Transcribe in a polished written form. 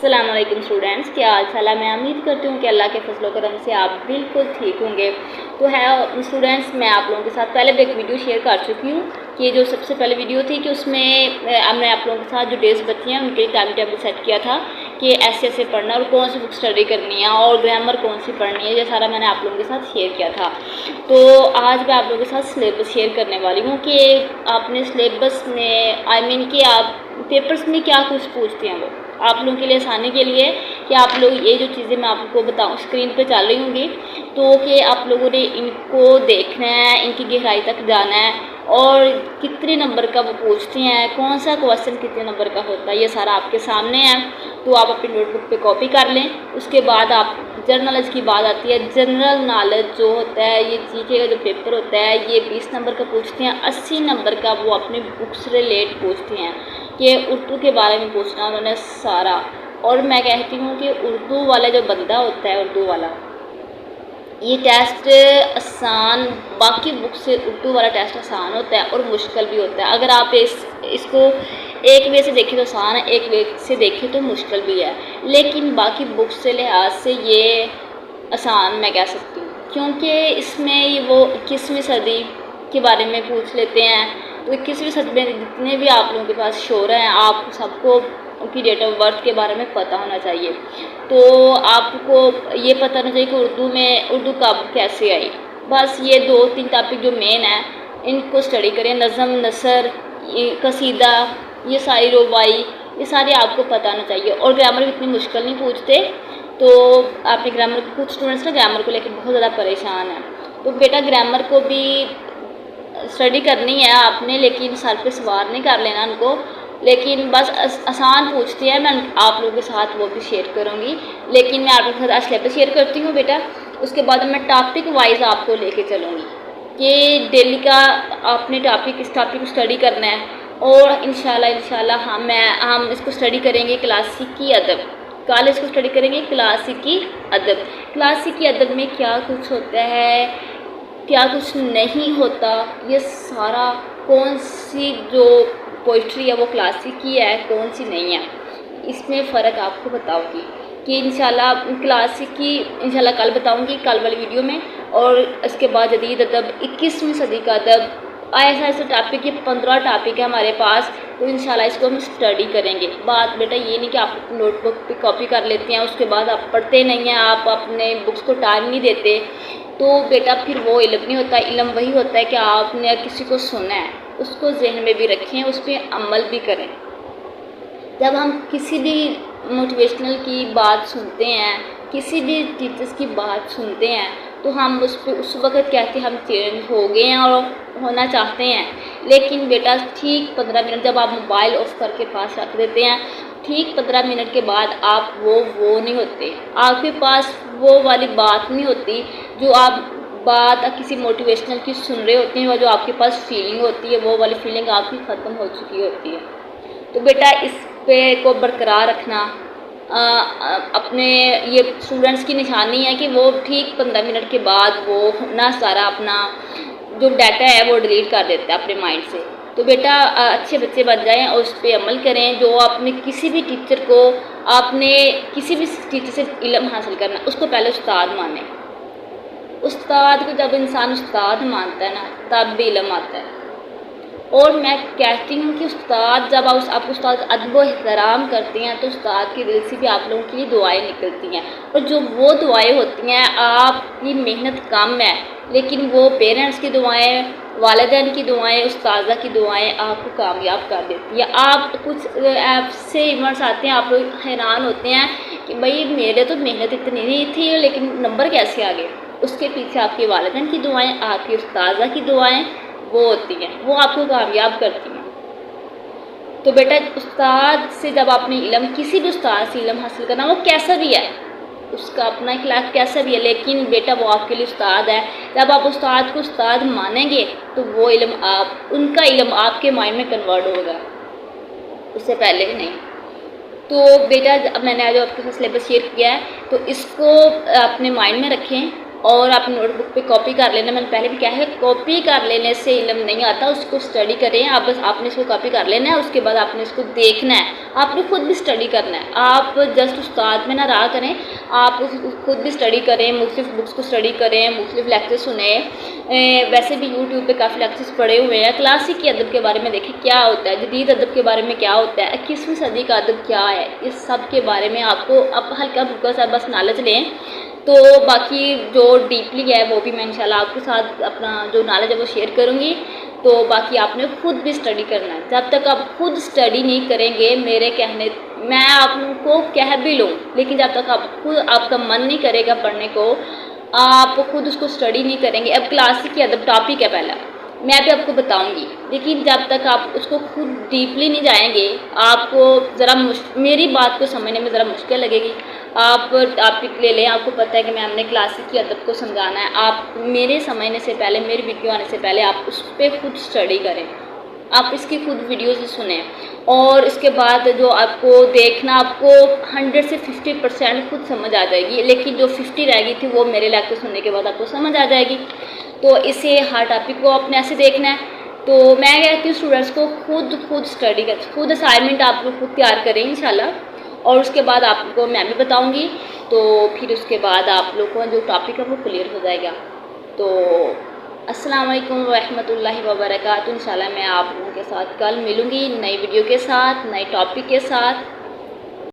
अस्सलाम वालेकुम स्टूडेंट्स, क्या हाल चाल है। मैं उम्मीद करती हूँ कि अल्लाह के फजल करम से आप बिल्कुल ठीक होंगे। तो है स्टूडेंट्स, मैं आप लोगों के साथ पहले भी एक वीडियो शेयर कर चुकी हूँ कि जो सबसे पहले वीडियो थी कि उसमें मैं आप लोगों के साथ जो डेज बच्चे हैं उनके लिए टाइम टेबल सेट किया था कि ऐसे ऐसे पढ़ना और कौन सी बुक स्टडी करनी है और ग्रामर कौन सी पढ़नी है, ये सारा मैंने आप लोगों के साथ शेयर किया था। तो आज मैं आप लोगों के साथ सिलेबस शेयर करने वाली हूँ कि आपने सिलेबस में कि आप पेपर्स में क्या कुछ पूछते हैं वो आप लोगों के लिए आसानी के लिए कि आप लोग ये जो चीज़ें मैं आपको बताऊँ स्क्रीन पे चल रही होंगी, तो कि आप लोगों ने इनको देखना है, इनकी गहराई तक जाना है और कितने नंबर का वो पूछते हैं, कौन सा क्वेश्चन कितने नंबर का होता है, ये सारा आपके सामने है। तो आप अपनी नोटबुक पे कॉपी कर लें। उसके बाद आप जनरल नॉलेज की बात आती है। जनरल नॉलेज जो होता है, ये जीके का जो पेपर होता है, ये 20 नंबर का पूछते हैं। 80 नंबर का वो अपनी बुक से रिलेट पूछते हैं कि उर्दू के बारे में पूछना उन्होंने सारा। और मैं कहती हूँ कि उर्दू वाला जो बंदा होता है, उर्दू वाला, ये टेस्ट आसान, बाकी बुक से उर्दू वाला टेस्ट आसान होता है और मुश्किल भी होता है। अगर आप इसको एक वे से देखें तो आसान है, एक वे से देखें तो मुश्किल भी है, लेकिन बाकी बुक से लिहाज से ये आसान मैं कह सकती हूँ, क्योंकि इसमें वो 21वीं सदी के बारे में पूछ लेते हैं। तो 21वीं सदी में जितने भी आप लोगों के पास शोरा हैं, आप सबको उनकी डेट ऑफ बर्थ के बारे में पता होना चाहिए। तो आपको ये पता होना चाहिए कि उर्दू कब कैसे आई। बस ये 2-3 टॉपिक जो मेन है इनको स्टडी करें। नज़म, नसर, कसीदा, ये सारी रुबाई, ये सारे आपको पता होना चाहिए। और ग्रामर भी इतनी मुश्किल नहीं पूछते। तो आपने ग्रामर, कुछ स्टूडेंट्स ना ग्रामर को लेकर बहुत ज़्यादा परेशान हैं। तो बेटा ग्रामर को भी स्टडी करनी है आपने, लेकिन सर पे सवार नहीं कर लेना उनको, लेकिन बस आसान पूछते हैं। मैं आप लोगों के साथ वो भी शेयर करूँगी, लेकिन मैं आप लोगों के साथ आज सिलेबस शेयर करती हूँ बेटा। उसके बाद मैं टॉपिक वाइज आपको लेके चलूँगी कि डेली का आपने टॉपिक, इस टॉपिक को स्टडी करना है। और इंशाल्लाह हम इसको स्टडी करेंगे क्लासिकी अदब। कल इसको स्टडी करेंगे क्लासिकी अदब। क्लासिकी अदब में क्या कुछ होता है, क्या कुछ नहीं होता, ये सारा, कौन सी जो पोइट्री है वो क्लासिकी है, कौन सी नहीं है, इसमें फ़र्क आपको बताऊंगी कि इंशाल्लाह क्लासिकी इंशाल्लाह कल बताऊंगी, कल वाली वीडियो में। और इसके बाद जदीद अदब, 21वीं सदी का अदब, ऐसा टॉपिक, ये 15 टॉपिक है हमारे पास। तो इंशाल्लाह इसको हम स्टडी करेंगे। बात बेटा ये नहीं कि आप नोटबुक पे कॉपी कर लेते हैं, उसके बाद आप पढ़ते नहीं हैं, आप अपने बुक्स को टाइम नहीं देते, तो बेटा फिर वो इल्म नहीं होता। इल्म वही होता है कि आपने किसी को सुना है, उसको जहन में भी रखें, उस पर अमल भी करें। जब हम किसी भी मोटिवेशनल की बात सुनते हैं, किसी भी टीचर्स की बात सुनते हैं, तो हम उस वक़्त कहते हैं हम चेंज हो गए हैं और होना चाहते हैं। लेकिन बेटा ठीक 15 मिनट जब आप मोबाइल ऑफ करके पास रख देते हैं, ठीक 15 मिनट के बाद आप वो नहीं होते, आपके पास वो वाली बात नहीं होती जो आप बात किसी मोटिवेशनल की सुन रहे होते हैं, और जो आपके पास फीलिंग होती है वो वाली फीलिंग आपकी ख़त्म हो चुकी होती है। तो बेटा इस पे को बरकरार रखना अपने ये स्टूडेंट्स की निशानी है कि वो ठीक 15 मिनट के बाद वो ना सारा अपना जो डाटा है वो डिलीट कर देता है अपने माइंड से। तो बेटा अच्छे बच्चे बन जाएं और उस पर अमल करें। जो आपने किसी भी टीचर को, आपने किसी भी टीचर से इल्म हासिल करना, उसको पहले उस्ताद माने। उस्ताद को जब इंसान उस्ताद मानता है ना, तब भी इल्म आता है। और मैं कहती हूँ कि उस्ताद, जब आप उस्ताद का अदब व एहतराम करते हैं, तो उस्ताद के दिल से भी आप लोगों के लिए दुआएं निकलती हैं। और जो वो दुआएं होती हैं, आपकी मेहनत कम है, लेकिन वो पेरेंट्स की दुआएं, वालिदैन की दुआएं, उस्तादा की दुआएं आपको कामयाब कर देती है। आप कुछ ऐसे इवेंट्स आते हैं, आप लोग हैरान होते हैं कि भाई मेरे तो मेहनत इतनी नहीं थी, लेकिन नंबर कैसे आ गए। उसके पीछे आपके वालिदैन की दुआएं, आपकी उस्तादा की दुआएं वो होती हैं, वो आपको कामयाब करती हैं। तो बेटा उस्ताद से जब आपने इल्म, किसी भी उस्ताद से इल्म हासिल करना, वो कैसा भी है, उसका अपना इखलाक कैसा भी है, लेकिन बेटा वो आपके लिए उस्ताद है। जब आप उस्ताद को उस्ताद मानेंगे तो वो इल्म उनका इल्म आपके माइंड में कन्वर्ट होगा, उससे पहले ही नहीं। तो बेटा अब मैंने आज आपके साथ सिलेबस शेयर किया है, तो इसको अपने माइंड में रखें और आप नोटबुक पे कॉपी कर लेना। मैंने पहले भी कहा है, कॉपी कर लेने से इल्म नहीं आता, उसको स्टडी करें आप। बस आपने इसको कॉपी कर लेना है, उसके बाद आपने इसको देखना है, आपने खुद भी स्टडी करना है। आप जस्ट उस्ताद में ना रहा करें, आप खुद भी स्टडी करें, मुख्तलिफ बुक्स को स्टडी करें, मुख्तलिफ लेक्चर सुने। वैसे भी यूट्यूब पे काफ़ी लेक्चर्स पड़े हुए हैं। क्लासिक अदब के बारे में देखें क्या होता है, जदीद अदब के बारे में क्या होता है, 21वीं सदी का अदब क्या है, इस सब के बारे में आपको अब हल्का फुल्का सा बस नॉलेज लें। तो बाकी जो डीपली है वो भी मैं इंशाल्लाह आपके साथ अपना जो नॉलेज है वो शेयर करूँगी। तो बाकी आपने खुद भी स्टडी करना है। जब तक आप खुद स्टडी नहीं करेंगे, मेरे कहने मैं आप लोगों को कह भी लूँ, लेकिन जब तक आप खुद आपका मन नहीं करेगा पढ़ने को, आप खुद उसको स्टडी नहीं करेंगे। अब क्लासिक अदब टॉपिक है पहला, मैं भी आपको बताऊंगी, लेकिन जब तक आप उसको खुद डीपली नहीं जाएंगे, आपको ज़रा मेरी बात को समझने में ज़रा मुश्किल लगेगी। आप टॉपिक ले लें, आपको पता है कि मैं हमने क्लासिक की अदब को समझाना है, आप मेरे समझने से पहले, मेरी वीडियो आने से पहले आप उस पर खुद स्टडी करें, आप इसकी खुद वीडियोज़ सुने, और इसके बाद जो आपको देखना, आपको 100 से 50% खुद समझ आ जाएगी, लेकिन जो 50 रह गई थी वो मेरे लेक्चर सुनने के बाद आपको समझ आ जाएगी। तो इसे हर टॉपिक को आपने ऐसे देखना है। तो मैं कहती हूँ स्टूडेंट्स को खुद स्टडी कर, खुद असाइनमेंट आप लोग खुद तैयार करें इंशाल्लाह, और उसके बाद आपको मैं भी बताऊँगी। तो फिर उसके बाद आप लोग को जो टॉपिक है वो क्लियर हो जाएगा। तो अस्सलाम वालेकुम रहमतुल्लाहि व बरकातहू। इंशाल्लाह मैं आप लोगों के साथ कल मिलूँगी नई वीडियो के साथ, नए टॉपिक के साथ।